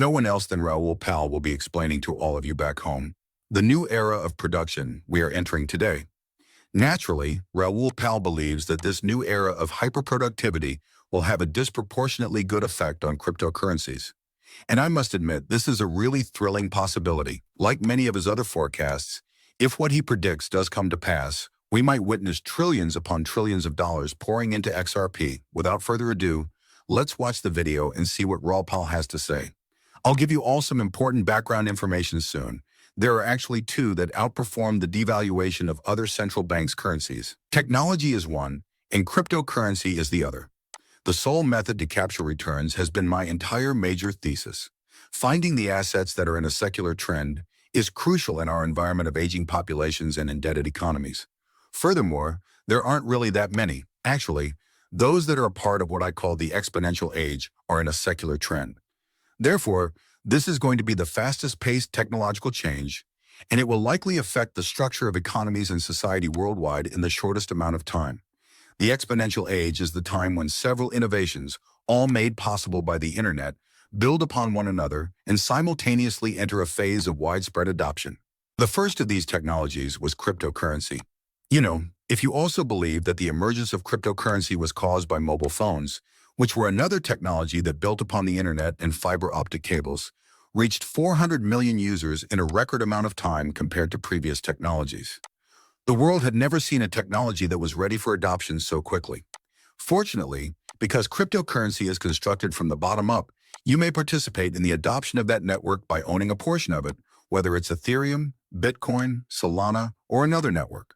No one else than Raoul Pal will be explaining to all of you back home the new era of production we are entering today. Naturally, Raoul Pal believes that this new era of hyperproductivity will have a disproportionately good effect on cryptocurrencies. And I must admit, this is a really thrilling possibility. Like many of his other forecasts, if what he predicts does come to pass, we might witness trillions upon trillions of dollars pouring into XRP. Without further ado, let's watch the video and see what Raoul Pal has to say. I'll give you all some important background information soon. There are actually two that outperform the devaluation of other central banks' currencies. Technology is one, and cryptocurrency is the other. The sole method to capture returns has been my entire major thesis. Finding the assets that are in a secular trend is crucial in our environment of aging populations and indebted economies. Furthermore, there aren't really that many. Actually, those that are a part of what I call the exponential age are in a secular trend. Therefore, this is going to be the fastest-paced technological change, and it will likely affect the structure of economies and society worldwide in the shortest amount of time. The exponential age is the time when several innovations, all made possible by the internet, build upon one another and simultaneously enter a phase of widespread adoption. The first of these technologies was cryptocurrency. If you also believe that the emergence of cryptocurrency was caused by mobile phones, which were another technology that built upon the internet and fiber optic cables, reached 400 million users in a record amount of time compared to previous technologies. The world had never seen a technology that was ready for adoption so quickly. Fortunately, because cryptocurrency is constructed from the bottom up, you may participate in the adoption of that network by owning a portion of it, whether it's Ethereum, Bitcoin, Solana, or another network.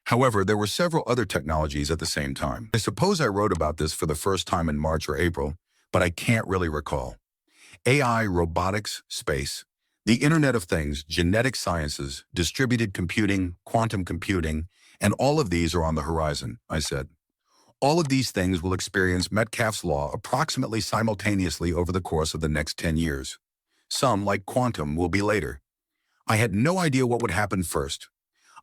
However, there were several other technologies at the same time. I suppose I wrote about this for the first time in March or April, but I can't really recall. AI, robotics, space, the Internet of Things, genetic sciences, distributed computing, quantum computing, and all of these are on the horizon, I said. All of these things will experience Metcalfe's law approximately simultaneously over the course of the next 10 years. Some, like quantum, will be later. I had no idea what would happen first.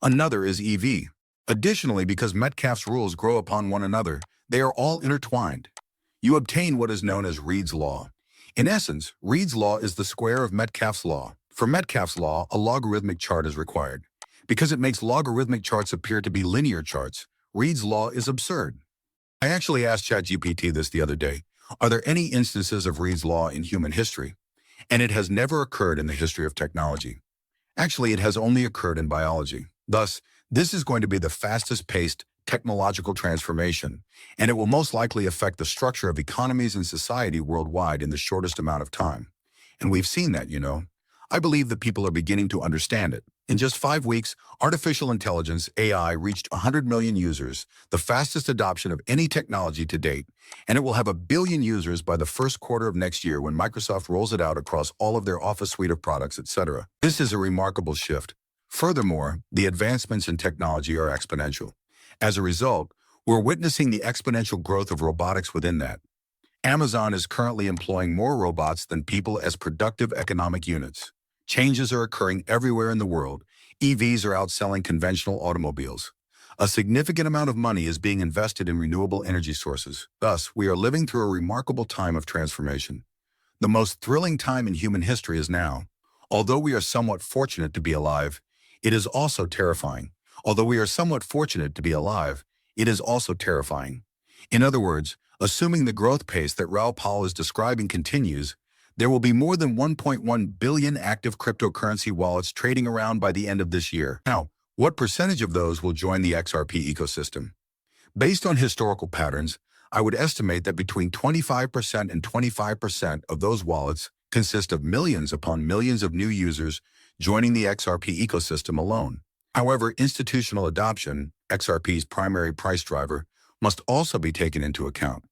Another is EV. Additionally, because Metcalfe's rules grow upon one another, they are all intertwined. You obtain what is known as Reed's law. In essence, Reed's law is the square of Metcalfe's law. For Metcalfe's law, a logarithmic chart is required. Because it makes logarithmic charts appear to be linear charts, Reed's law is absurd. I actually asked ChatGPT this the other day. Are there any instances of Reed's law in human history? And it has never occurred in the history of technology. Actually, it has only occurred in biology. Thus, this is going to be the fastest-paced technological transformation, and it will most likely affect the structure of economies and society worldwide in the shortest amount of time. And we've seen that, I believe that people are beginning to understand it. In just 5 weeks, artificial intelligence, AI, reached 100 million users, the fastest adoption of any technology to date, and it will have 1 billion users by the first quarter of next year when Microsoft rolls it out across all of their Office suite of products, etc. This is a remarkable shift. Furthermore, the advancements in technology are exponential. As a result, we're witnessing the exponential growth of robotics within that. Amazon is currently employing more robots than people as productive economic units. Changes are occurring everywhere in the world. EVs are outselling conventional automobiles. A significant amount of money is being invested in renewable energy sources. Thus, we are living through a remarkable time of transformation. The most thrilling time in human history is now. Although we are somewhat fortunate to be alive, it is also terrifying. Although we are somewhat fortunate to be alive, it is also terrifying. In other words, assuming the growth pace that Raoul Pal is describing continues, there will be more than 1.1 billion active cryptocurrency wallets trading around by the end of this year. Now, what percentage of those will join the XRP ecosystem? Based on historical patterns, I would estimate that between 25% and 25% of those wallets consist of millions upon millions of new users joining the XRP ecosystem alone. However, institutional adoption, XRP's primary price driver, must also be taken into account.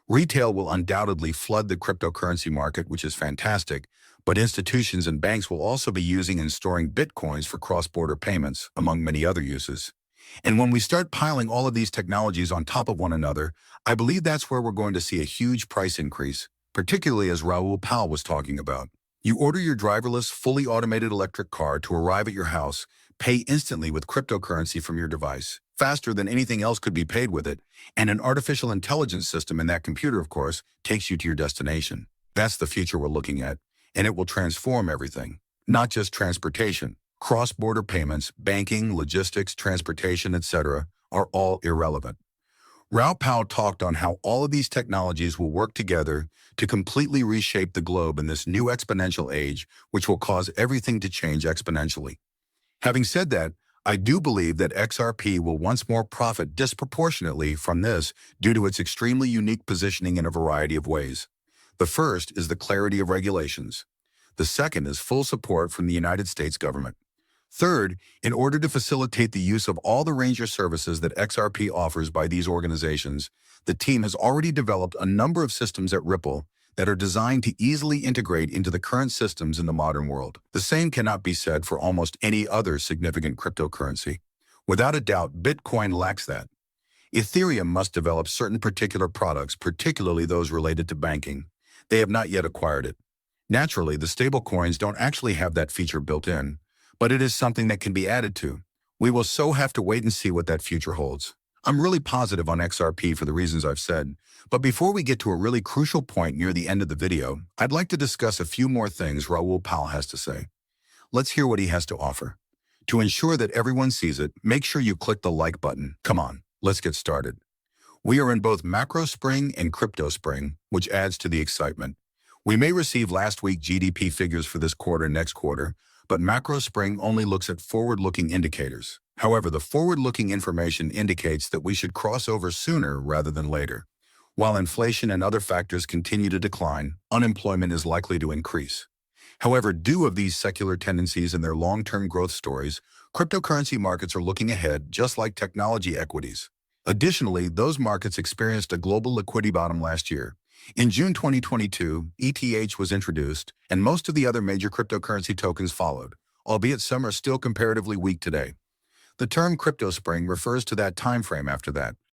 Retail will undoubtedly flood the cryptocurrency market, which is fantastic, but institutions and banks will also be using and storing bitcoins for cross-border payments, among many other uses. And when we start piling all of these technologies on top of one another, I believe that's where we're going to see a huge price increase, particularly as Raoul Pal was talking about. You order your driverless, fully automated electric car to arrive at your house, pay instantly with cryptocurrency from your device, faster than anything else could be paid with it, and an artificial intelligence system in that computer, of course, takes you to your destination. That's the future we're looking at. and it will transform everything, not just transportation. Cross-border payments, banking, logistics, transportation, etc. are all irrelevant. Raoul talked on how all of these technologies will work together to completely reshape the globe in this new exponential age, which will cause everything to change exponentially. Having said that, I do believe that XRP will once more profit disproportionately from this due to its extremely unique positioning in a variety of ways. The first is the clarity of regulations. The second is full support from the United States government. Third, in order to facilitate the use of all the range of services that XRP offers by these organizations, the team has already developed a number of systems at Ripple that are designed to easily integrate into the current systems in the modern world. The same cannot be said for almost any other significant cryptocurrency. Without a doubt, Bitcoin lacks that. Ethereum must develop certain particular products, particularly those related to banking. They have not yet acquired it. Naturally, the stablecoins don't actually have that feature built in, but it is something that can be added to. We will so have to wait and see what that future holds. I'm really positive on XRP for the reasons I've said, but before we get to a really crucial point near the end of the video, I'd like to discuss a few more things Raoul has to say. Let's hear what he has to offer. To ensure that everyone sees it, make sure you click the like button. Come on, let's get started. We are in both macro spring and crypto spring, which adds to the excitement. We may receive last week's GDP figures for this quarter next quarter, but macro spring only looks at forward-looking indicators. However, the forward-looking information indicates that we should cross over sooner rather than later. While inflation and other factors continue to decline, unemployment is likely to increase. However, due to these secular tendencies and their long-term growth stories, cryptocurrency markets are looking ahead just like technology equities. Additionally, those markets experienced a global liquidity bottom last year. In June 2022, ETH was introduced, and most of the other major cryptocurrency tokens followed, albeit some are still comparatively weak today. The term crypto spring refers to that time frame after that,